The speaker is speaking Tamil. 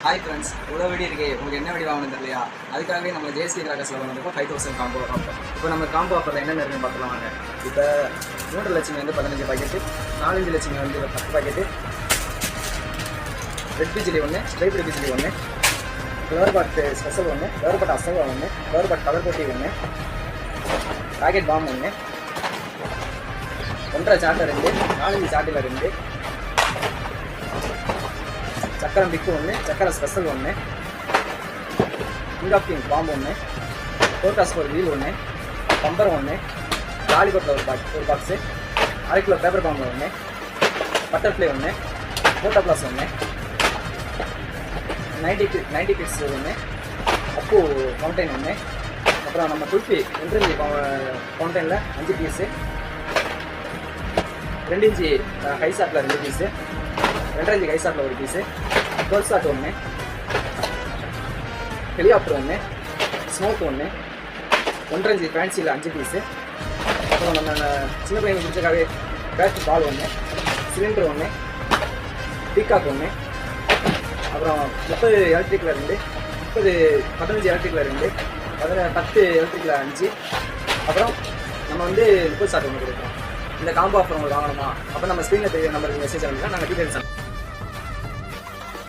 ஹாய் ஃப்ரெண்ட்ஸ், இவ்வளோ வீடியோ இருக்கே, உங்களுக்கு என்ன வீடியோ வாங்கணும் தெரியலையா? அதுக்காகவே நம்ம ஜேஎஸ்டி கிராக்கர்ஸில் வந்தப்போ 5000 காம்போ ஆஃபர். இப்போ நம்ம காம்போ ஆஃபரில் என்னென்ன இருக்குன்னு பார்க்கலாம் வாங்க. இப்போ 3 லட்சம் வந்து 15 பாக்கெட்டு, 4 லட்சம் வந்து 10 பாக்கெட்டு, ரெட் பிஜிலி ஒன்று, ஸ்ட்ரைப்டு பிஜிலி ஒன்று, ஃப்ளவர் பாட் ஸ்பெஷல் ஒன்று, ஃப்ளவர் பாட் அசவா ஒன்று, ஃப்ளவர் பாட் கலர் போட்டி ஒன்று, ராக்கெட் பாம் ஒன்று, 1.5 சார்ட்டர் 2, 4 சார்ட்டில் 2, சக்கரம் பிக்கு ஒன்று, சக்கரம் ஸ்பெஷல் ஒன்று, கிங் ஆஃப் கிங் பாம்பு ஒன்று, ஃபோர்காஸ்ட் ஒரு வீல் ஒன்று, பம்பர் ஒன்று, லாலிபட்டில் ஒரு பாக்ஸு, 1/2 கிலோ பேப்பர் பாம்பு ஒன்று, பட்டர்ஃப்ளை ஒன்று, ஃபோட்டோ பிளாஸ் ஒன்று, 90 பிக்ஸ் ஒன்று, அப்பு ஃபவுண்டைன் ஒன்று, அப்புறம் நம்ம குல்ஃபி என்ட்ரஞ்சி ஃபவுண்டைனில் 5 பீஸு, 2 இன்ச்சு ஹை ஷாட்டில் 2 பீஸு, 2.5 இன்ச்சு ஹை ஷாட்டில் 1 பீஸு, 12 ஷாட் ஒன்று, ஹெலிகாப்டர் ஒன்று, ஸ்மோக் ஒன்று, 1.5 இன்ச்சு ஃபேன்சியில் 5 பீஸு, அப்புறம் நம்ம சின்ன பையனுக்கு பிடிச்சக்காகவே பேட் பால் ஒன்று, சிலிண்டர் ஒன்று, பீகாக் ஒன்று, அப்புறம் 30 எலக்ட்ரிக்கில் 2, 15 எலக்ட்ரிக்கில் 2, 10 எலக்ட்ரிக்கில் 5, அப்புறம் நம்ம வந்து 30 ஷாட் ஒன்று கொடுக்குறோம். இந்த காம்போ ஆஃபர் உங்களுக்கு வாங்கணுமா? அப்போ நம்ம ஸ்க்ரீனில் தெரிய நம்பருக்கு மெசேஜ் அனுப்பினா நாங்கள் டீட்டெயில்ஸ்